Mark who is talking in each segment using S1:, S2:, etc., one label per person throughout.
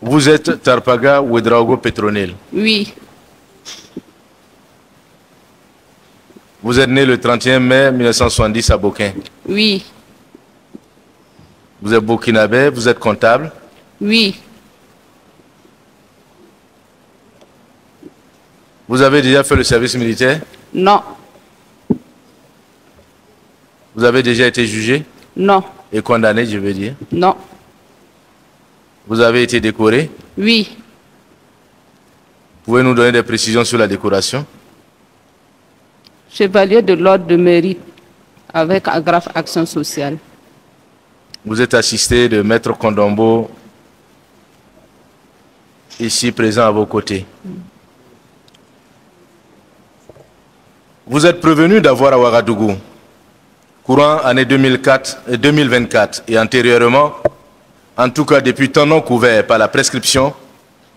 S1: Vous êtes Tarpaga Ouedraogo Petronil.
S2: Oui.
S1: Vous êtes né le 31 mai 1970 à Boquin.
S2: Oui.
S1: Vous êtes burkinabé, vous êtes comptable.
S2: Oui.
S1: Vous avez déjà fait le service militaire?
S2: Non.
S1: Vous avez déjà été jugé?
S2: Non.
S1: Et condamné, je veux dire?
S2: Non.
S1: Vous avez été décoré?
S2: Oui.
S1: Pouvez nous donner des précisions sur la décoration?
S2: Chevalier de l'ordre de mérite avec agrafe action sociale.
S1: Vous êtes assisté de Maître Kondombo, ici présent à vos côtés. Vous êtes prévenu d'avoir à Ouagadougou, courant année 2004 et 2024 et antérieurement, en tout cas depuis temps non couvert par la prescription,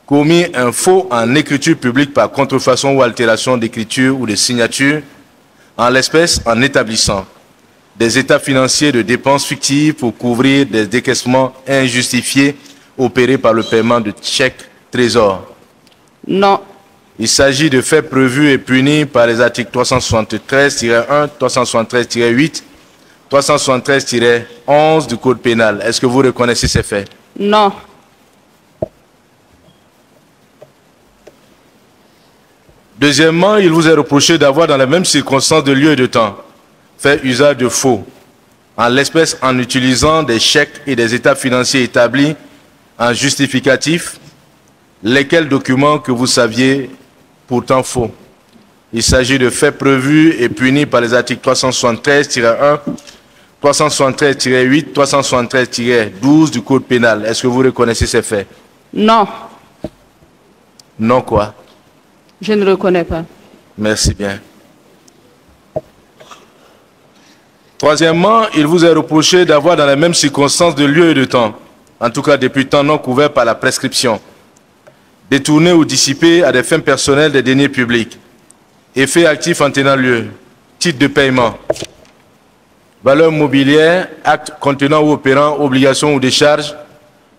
S1: commis un faux en écriture publique par contrefaçon ou altération d'écriture ou de signature, en l'espèce en établissant des états financiers de dépenses fictives pour couvrir des décaissements injustifiés opérés par le paiement de chèques trésor. Non. Il s'agit de faits prévus et punis par les articles 373-1, 373-8, 373-11 du Code pénal. Est-ce que vous reconnaissez ces faits? Non. Deuxièmement, il vous est reproché d'avoir, dans les mêmes circonstances de lieu et de temps, fait usage de faux, en l'espèce en utilisant des chèques et des états financiers établis en justificatif, lesquels documents que vous saviez pourtant faux. Il s'agit de faits prévus et punis par les articles 373-1, 373-8, 373-12 du Code pénal. Est-ce que vous reconnaissez ces faits? Non. Non quoi? Je ne reconnais pas. Merci bien. Troisièmement, il vous est reproché d'avoir dans les mêmes circonstances de lieu et de temps, en tout cas depuis temps non couvert par la prescription, détourné ou dissipé à des fins personnelles des deniers publics, effets actifs en tenant lieu, titre de paiement, valeur mobilière, acte contenant ou opérant obligation ou décharge,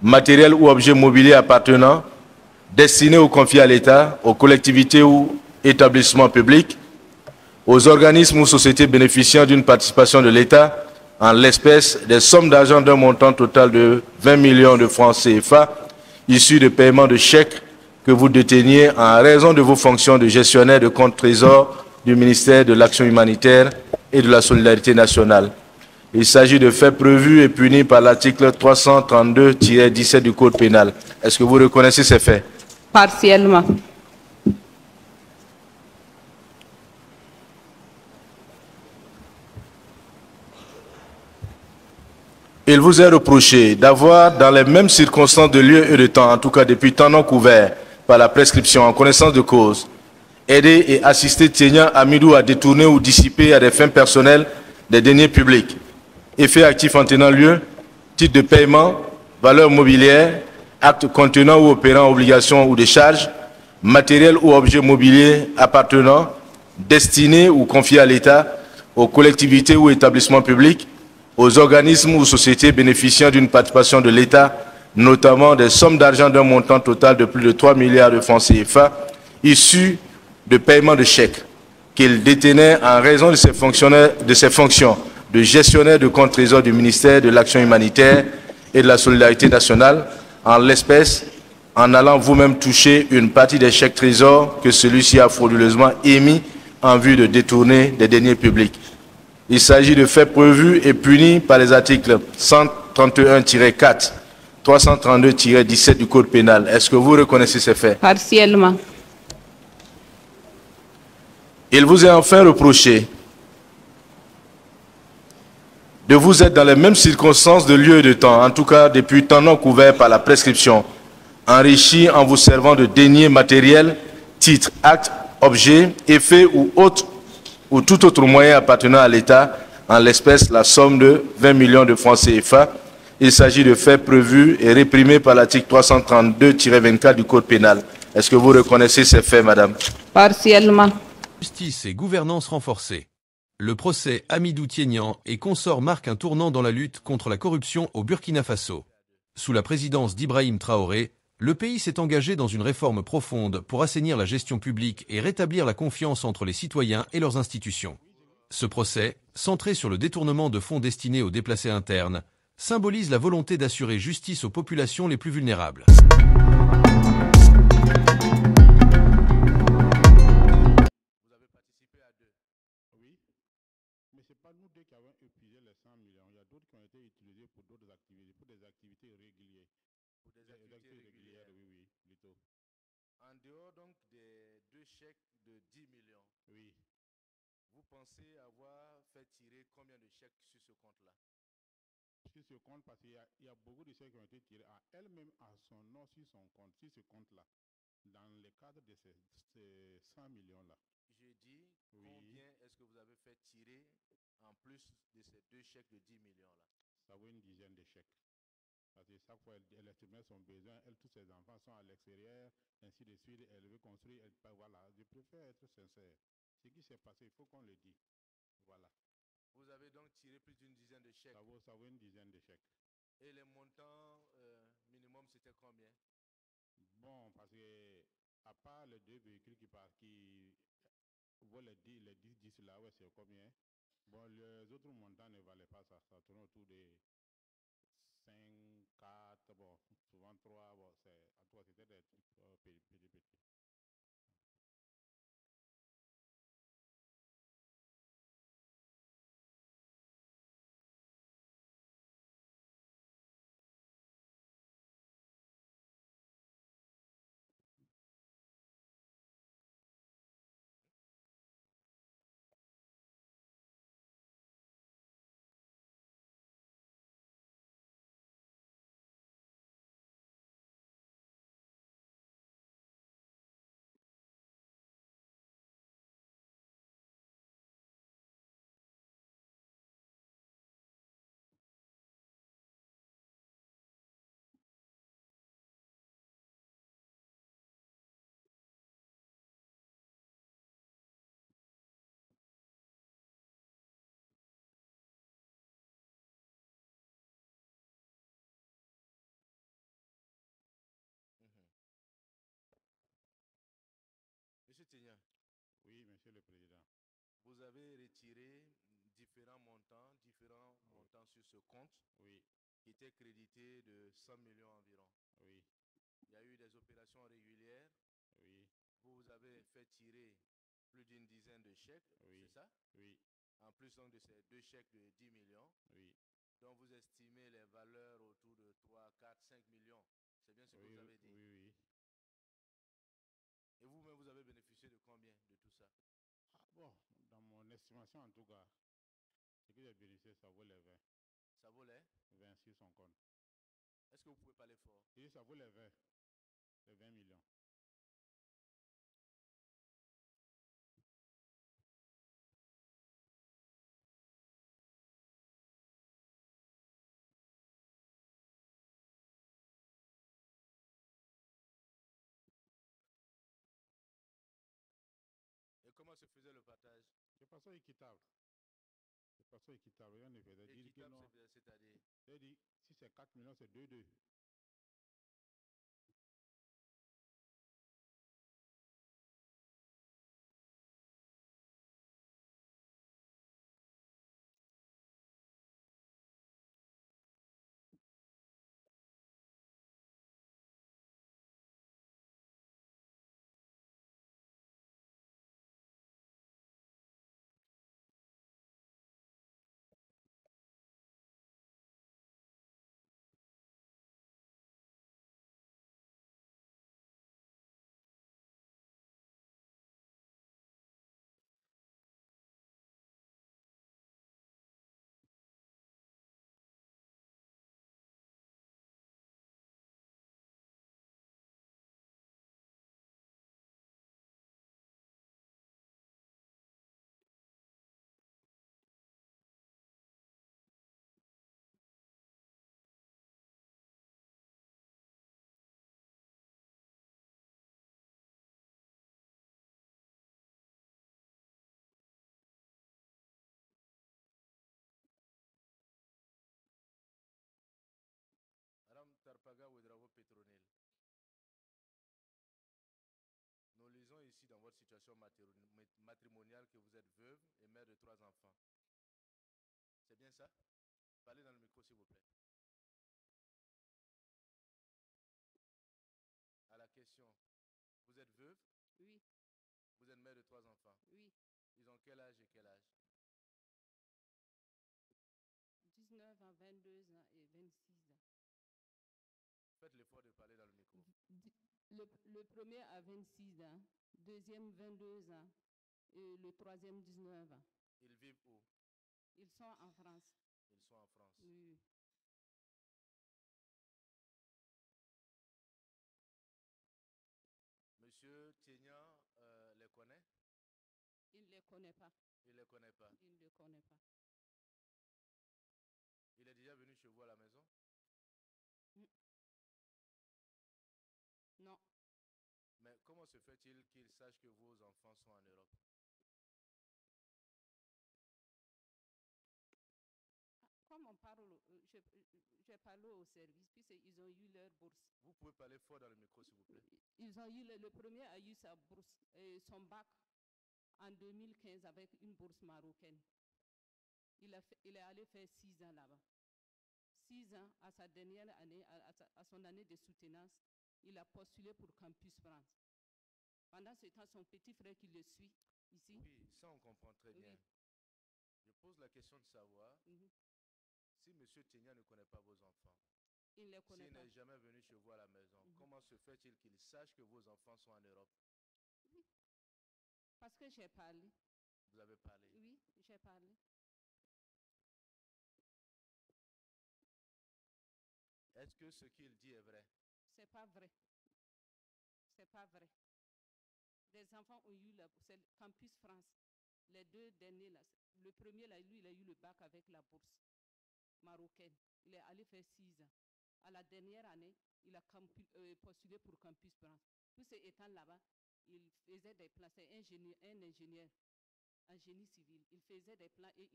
S1: matériel ou objet mobilier appartenant, destiné ou confié à l'État, aux collectivités ou établissements publics, aux organismes ou sociétés bénéficiant d'une participation de l'État, en l'espèce des sommes d'argent d'un montant total de 20 millions de francs CFA, issus de paiements de chèques que vous déteniez en raison de vos fonctions de gestionnaire de compte trésor du ministère de l'Action humanitaire et de la Solidarité nationale. Il s'agit de faits prévus et punis par l'article 332-17 du Code pénal. Est-ce que vous reconnaissez ces faits? Partiellement. Il vous est reproché d'avoir, dans les mêmes circonstances de lieu et de temps, en tout cas depuis temps non couvert par la prescription en connaissance de cause, aidé et assisté Tchenya Amidou à détourner ou dissiper à des fins personnelles des deniers publics, effets actifs en tenant lieu, titre de paiement, valeur mobilière, acte contenant ou opérant obligation ou décharge, matériel ou objet mobilier appartenant, destiné ou confié à l'État, aux collectivités ou établissements publics, aux organismes ou sociétés bénéficiant d'une participation de l'État, notamment des sommes d'argent d'un montant total de plus de 3 milliards de francs CFA, issus de paiements de chèques, qu'il détenait en raison de ses fonctions de gestionnaire de compte trésor du ministère de l'Action humanitaire et de la Solidarité nationale, en l'espèce, en allant vous-même toucher une partie des chèques trésors que celui-ci a frauduleusement émis en vue de détourner des deniers publics. Il s'agit de faits prévus et punis par les articles 131-4, 332-17 du Code pénal. Est-ce que vous reconnaissez ces faits? Partiellement. Il vous est enfin reproché de vous être dans les mêmes circonstances de lieu et de temps, en tout cas depuis temps non couvert par la prescription, enrichi en vous servant de deniers matériels, titres, actes, objets, effets ou autres ou tout autre moyen appartenant à l'État, en l'espèce la somme de 20 millions de francs CFA. Il s'agit de faits prévus et réprimés par l'article 332-24 du Code pénal. Est-ce que vous reconnaissez ces faits, madame? Partiellement.
S3: Justice et gouvernance renforcée. Le procès Amidou Tiénian et consorts marque un tournant dans la lutte contre la corruption au Burkina Faso. Sous la présidence d'Ibrahim Traoré, Le pays s'est engagé dans une réforme profonde pour assainir la gestion publique et rétablir la confiance entre les citoyens et leurs institutions. Ce procès, centré sur le détournement de fonds destinés aux déplacés internes, symbolise la volonté d'assurer justice aux populations les plus vulnérables.
S1: Vous avez participé à deux.
S4: Oui, mais ce n'est pas nous deux qui avons épuisé les 100 millions. Il y a d'autres qui ont été utilisés pour d'autres activités, pour des activités régulières.
S1: Pour des activités régulières.
S4: Oui, plutôt.
S1: En dehors donc des deux chèques de 10 millions,
S4: Oui.
S1: vous pensez avoir fait tirer combien de chèques sur ce compte-là?
S4: Sur ce compte, parce qu'il y a beaucoup de chèques qui ont été tirés à elle-même, à son nom, sur son compte, sur ce compte-là, dans le cadre de ces 100 millions-là.
S1: Je dis,
S4: Oui.
S1: combien est-ce que vous avez fait tirer en plus de ces deux chèques de 10 millions-là?
S4: Ça vaut une dizaine de chèques. Parce que chaque fois, elle estime son besoin, elle, tous ses enfants sont à l'extérieur, ainsi de suite, elle veut construire, voilà, je préfère être sincère. Ce qui s'est passé, il faut qu'on le dise. Voilà.
S1: Vous avez donc tiré plus d'une dizaine de chèques.
S4: Ça vaut une dizaine de chèques.
S1: Et les montants minimum, c'était combien?
S4: Bon, parce que à part les deux véhicules qui vaut les 10 là, ouais, c'est combien? Bon, les autres montants ne valaient pas ça. Ça tourne autour de 5, 4, bon, souvent 3, bon, en tout cas, c'était des trucs petits.
S1: Monsieur Tignan,
S4: Oui, monsieur le président.
S1: vous avez retiré différents montants sur ce compte
S4: Oui,
S1: qui était crédité de 100 millions environ.
S4: oui,
S1: Il y a eu des opérations régulières.
S4: oui,
S1: Vous avez fait tirer plus d'une dizaine de chèques,
S4: oui,
S1: c'est ça?
S4: oui,
S1: En plus donc de ces deux chèques de 10 millions,
S4: oui,
S1: dont vous estimez les valeurs autour de 3, 4, 5 millions. C'est bien ce que
S4: oui,
S1: vous avez dit.
S4: oui.
S1: Et vous-même, vous avez bénéficié de combien de tout ça?
S4: Ah, bon, dans mon estimation en tout cas, ce que j'ai bénéficié, ça vaut les 20.
S1: Ça vaut les?
S4: 20 sur son compte.
S1: Est-ce que vous pouvez parler fort?
S4: Et ça vaut les 20 millions.
S1: Et comment se faisait le partage?
S4: De façon équitable. De façon équitable. Rien ne faisait dire que
S1: Équitable,
S4: non.
S1: c'est-à-dire?
S4: J'ai dit, si c'est 4 millions, c'est 2-2.
S1: ici dans votre situation matrimoniale que vous êtes veuve et mère de 3 enfants. C'est bien ça? Parlez dans le micro, s'il vous plaît. À la question, vous êtes veuve?
S2: Oui,
S1: Vous êtes mère de 3 enfants.
S2: oui.
S1: Ils ont quel âge et quel âge?
S2: 19 ans, 22 ans et 26 ans.
S1: Faites l'effort de parler dans le micro.
S2: Le premier a 26 ans, deuxième 22 ans et le troisième 19 ans.
S1: Ils vivent où?
S2: Ils sont en France.
S1: Ils sont en France.
S2: Oui.
S1: Monsieur Tienyan les connaît?
S2: Il ne les connaît pas.
S1: Il ne les connaît pas.
S2: Il ne les connaît pas.
S1: Il est déjà venu chez vous à la maison?
S2: Non.
S1: Mais comment se fait-il qu'il sache que vos enfants sont en Europe?
S2: Comme on parle, j'ai parlé au service, puisqu'ils ont eu leur bourse.
S1: Vous pouvez parler fort dans le micro, s'il vous plaît.
S2: Ils ont eu, le premier a eu sa bourse, son bac en 2015 avec une bourse marocaine. Il est allé faire 6 ans là-bas. 6 ans, à sa dernière année, à son année de soutenance, il a postulé pour Campus France. Pendant ce temps, son petit frère qui le suit ici.
S1: Oui, ça on comprend très bien.
S2: Oui.
S1: Je pose la question de savoir si M. Tienyan ne connaît pas vos enfants,
S2: il ne les connaît
S1: s'il
S2: pas.
S1: n'est jamais venu chez vous à la maison, comment se fait-il qu'il sache que vos enfants sont en Europe?
S2: Oui. Parce que j'ai parlé.
S1: Vous avez parlé.
S2: Oui, j'ai parlé.
S1: Est-ce que ce qu'il dit est vrai?
S2: C'est pas vrai. C'est pas vrai. Les enfants ont eu c'est Campus France. Les 2 derniers là. Le premier là, lui, il a eu le bac avec la bourse marocaine. Il est allé faire 6 ans. À la dernière année, il a postulé pour Campus France. Tout ce étant là-bas, il faisait des plans. C'est un ingénieur en génie civil. Il faisait des plans et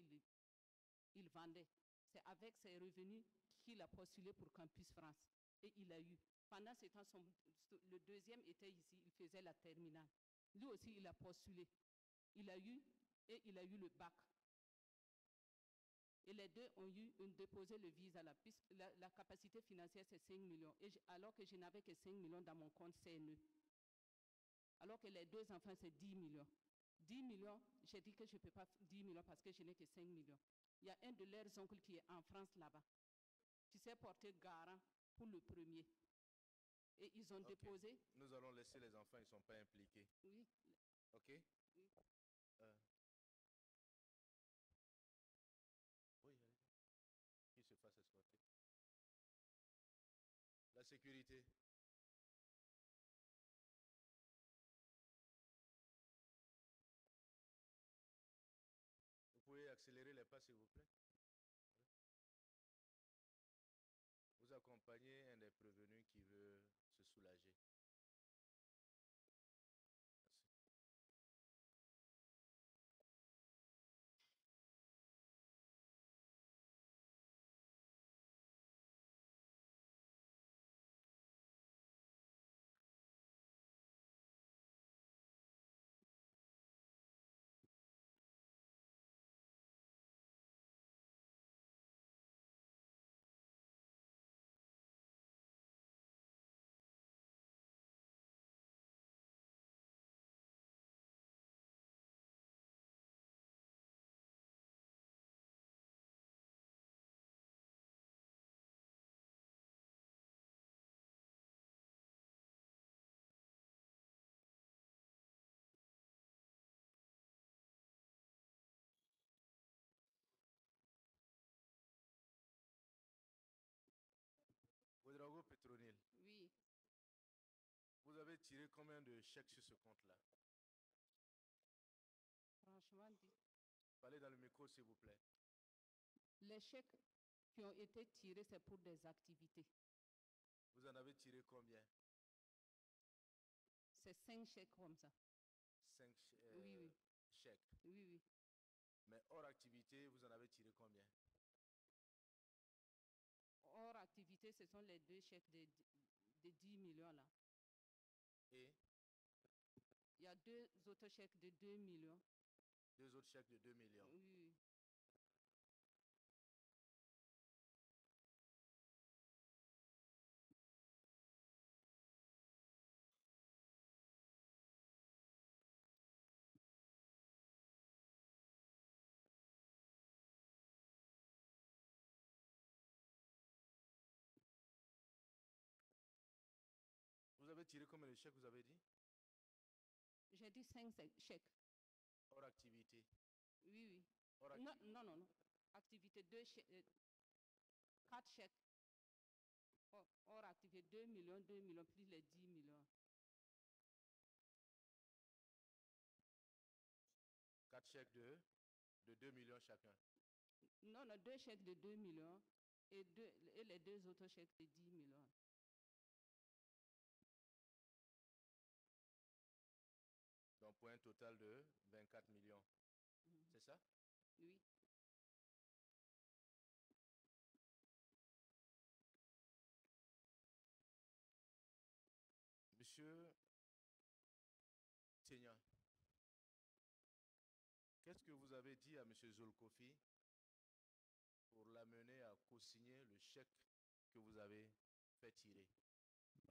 S2: il vendait. C'est avec ses revenus qu'il a postulé pour Campus France. Et il a eu. Pendant ce temps, le deuxième était ici, il faisait la terminale. Lui aussi, il a postulé. Il a eu et il a eu le bac. Et les deux ont déposé le visa. La capacité financière, c'est 5 millions. Alors que je n'avais que 5 millions dans mon compte CNE. Alors que les 2 enfants, c'est 10 millions. 10 millions, j'ai dit que je ne peux pas 10 millions parce que je n'ai que 5 millions. Il y a un de leurs oncles qui est en France là-bas, qui s'est porté garant pour le premier. Et ils ont déposé.
S1: Nous allons laisser les enfants, ils ne sont pas impliqués.
S2: Oui.
S1: OK?
S2: Oui.
S1: Oui, allez. Qu'il se fasse escorter. La sécurité. Vous pouvez accélérer les pas, s'il vous plaît. Vous accompagnez un des prévenus qui veut se soulager. Ouedraogo Petronil.
S2: Oui.
S1: Vous avez tiré combien de chèques sur ce compte-là?
S2: Franchement dit.
S1: Parlez dans le micro, s'il vous plaît.
S2: Les chèques qui ont été tirés, c'est pour des activités.
S1: Vous en avez tiré combien?
S2: C'est 5 chèques comme ça.
S1: 5
S2: oui.
S1: chèques.
S2: Oui, oui.
S1: Mais hors activité, vous en avez tiré combien?
S2: Hors activité, ce sont les 2 chèques de 10 millions là.
S1: Et
S2: il y a deux autres chèques de 2 millions.
S1: 2 autres chèques de 2 millions.
S2: Oui.
S1: Vous avez tiré combien de chèques, vous avez dit?
S2: J'ai dit 5 chèques.
S1: Hors activité.
S2: Oui, oui.
S1: Hors
S2: Non,
S1: activité.
S2: non, non, non. Activité 2 chèques, 4 chèques. Hors activité 2 millions, 2 millions, plus les 10 millions.
S1: 4 chèques de 2 millions chacun.
S2: Non, non, 2 chèques de 2 millions et les 2 autres chèques de 10 millions.
S1: Donc pour un total de 24 millions. C'est ça?
S2: Oui.
S1: Monsieur Seigneur, qu'est-ce que vous avez dit à Monsieur Zulkofi pour l'amener à co-signer le chèque que vous avez fait tirer?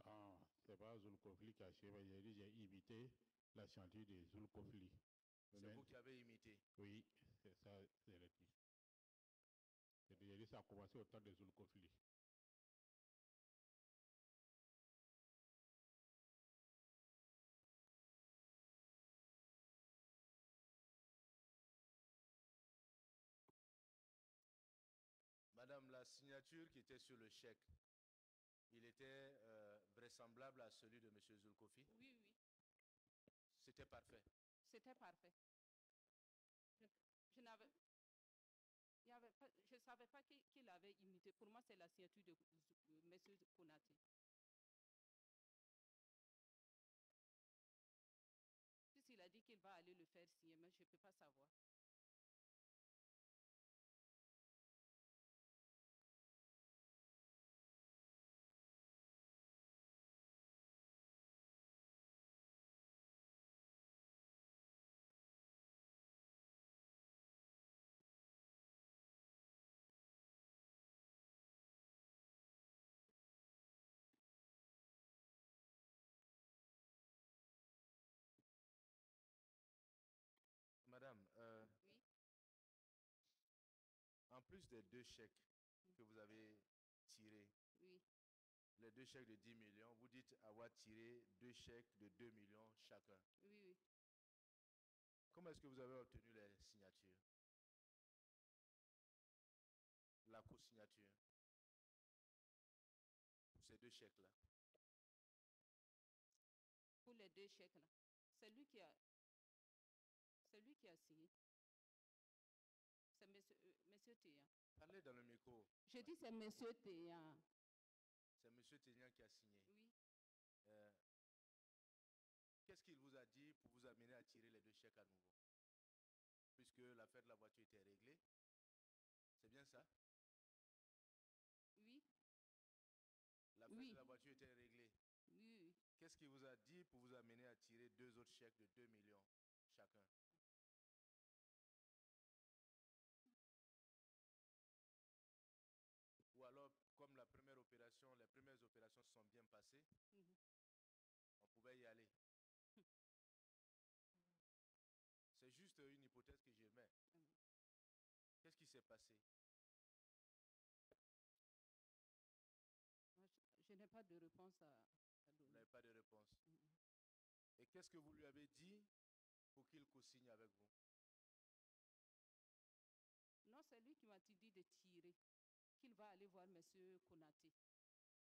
S4: Non, c'est pas Zulkofli qui a acheté. J'ai dit, j'ai imité la signature de Zulkofli.
S1: C'est vous qui avez imité.
S4: Oui, c'est ça, c'est le titre. J'ai dit, ça a commencé au temps de Zulkofli.
S1: Madame, la signature qui était sur le chèque, il était vraisemblable à celui de Monsieur Zulkofi?
S2: Oui, oui.
S1: C'était parfait.
S2: C'était parfait. Je n'avais... je ne savais pas qu'il avait imité. Pour moi, c'est la signature de M. Konaté. Puisqu'il a dit qu'il va aller le faire signer, mais je ne peux pas savoir.
S1: Madame,
S2: Oui.
S1: en plus des 2 chèques que vous avez tirés,
S2: Oui.
S1: les 2 chèques de 10 millions, vous dites avoir tiré 2 chèques de 2 millions chacun.
S2: Oui, oui.
S1: Comment est-ce que vous avez obtenu les signatures? La co-signature pour ces 2 chèques-là.
S2: Pour les 2 chèques-là. C'est lui qui a signé. C'est monsieur Théan.
S1: Parlez dans le micro.
S2: Je dis c'est monsieur Théan.
S1: C'est Monsieur Théan qui a signé.
S2: Oui.
S1: Qu'est-ce qu'il vous a dit pour vous amener à tirer les 2 chèques à nouveau? Puisque l'affaire de la voiture était réglée. C'est bien ça?
S2: Oui.
S1: L'affaire
S2: Oui.
S1: de la voiture était réglée.
S2: Oui, oui.
S1: Qu'est-ce qu'il vous a dit pour vous amener à tirer 2 autres chèques de 2 millions chacun? Ou alors, comme les premières opérations se sont bien passées,
S2: Mhm.
S1: on pouvait y aller. C'est juste une hypothèse que je mets.
S2: Mhm.
S1: Qu'est-ce qui s'est passé?
S2: Moi, je n'ai pas de réponse à
S1: Vous
S2: donner.
S1: n'avez pas de réponse.
S2: Mhm.
S1: Et qu'est-ce que vous lui avez dit pour qu'il co-signe avec vous?
S2: Non, c'est lui qui m'a dit de tirer. Qu'il va aller voir monsieur Konaté.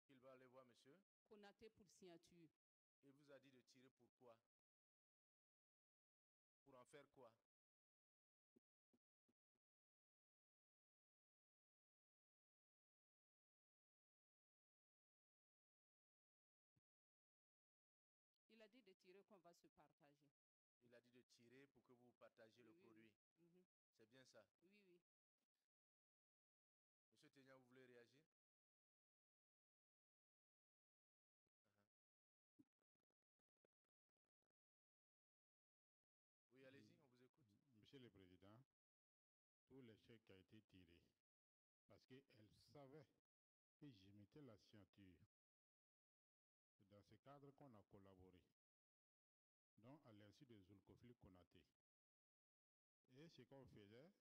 S1: Qu'il va aller voir monsieur?
S2: Konaté pour signature.
S1: Il vous a dit de tirer pourquoi? Pour en faire quoi?
S2: Il a dit de tirer qu'on va se partager.
S1: Il a dit de tirer pour que vous partagiez le
S2: Oui,
S1: produit.
S2: oui. Mhm.
S1: C'est bien ça?
S2: Oui, oui.
S1: Monsieur Théan, vous voulez réagir?
S4: qui a été tiré. Parce qu'elle savait que je mettais la signature. C'est dans ce cadre qu'on a collaboré. Donc, à l'insu de Zulkifli Konaté. Et ce qu'on faisait,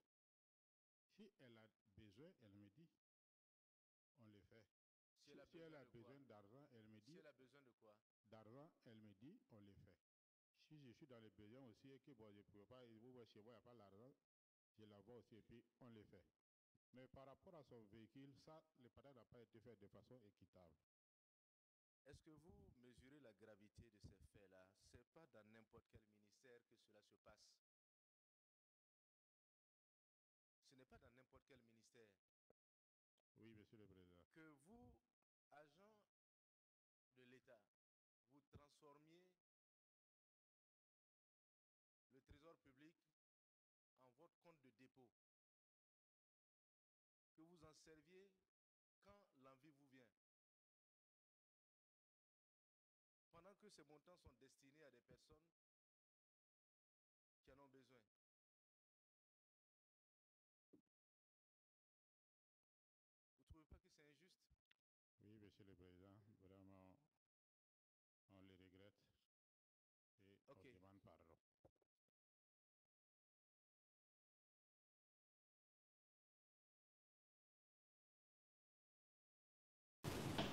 S4: si elle a besoin, elle me dit, on le fait. Si elle a besoin d'argent, elle me dit.
S1: Si elle a besoin de quoi?
S4: D'argent, elle me dit, on le fait. Si je suis dans les besoins aussi et que bon, je ne peux pas, vous voyez chez moi, il n'y a pas l'argent, je la vois aussi et puis on le fait. Mais par rapport à son véhicule, ça, le partage n'a pas été fait de façon équitable.
S1: Est-ce que vous mesurez la gravité de ces faits-là? Ce n'est pas dans n'importe quel ministère que cela se passe. Ce n'est pas dans n'importe quel ministère.
S4: Oui, monsieur le président.
S1: Que vous, agent de l'État, vous transformiez le trésor public en votre compte de dépôt. Que vous en serviez quand l'envie vous vient. Pendant que ces montants sont destinés à des personnes qui en ont besoin. Vous ne trouvez pas que c'est injuste?
S4: Oui, monsieur le président, vraiment, on le regrette et on demande pardon.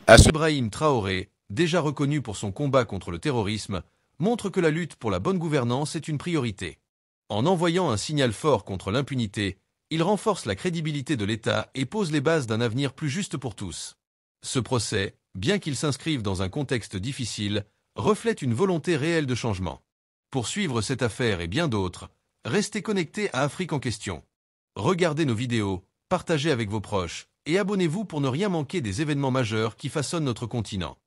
S3: Ibrahim Traoré, déjà reconnu pour son combat contre le terrorisme, montre que la lutte pour la bonne gouvernance est une priorité. En envoyant un signal fort contre l'impunité, il renforce la crédibilité de l'État et pose les bases d'un avenir plus juste pour tous. Ce procès, bien qu'il s'inscrive dans un contexte difficile, reflète une volonté réelle de changement. Pour suivre cette affaire et bien d'autres, restez connectés à Afrique en question. Regardez nos vidéos, partagez avec vos proches, et abonnez-vous pour ne rien manquer des événements majeurs qui façonnent notre continent.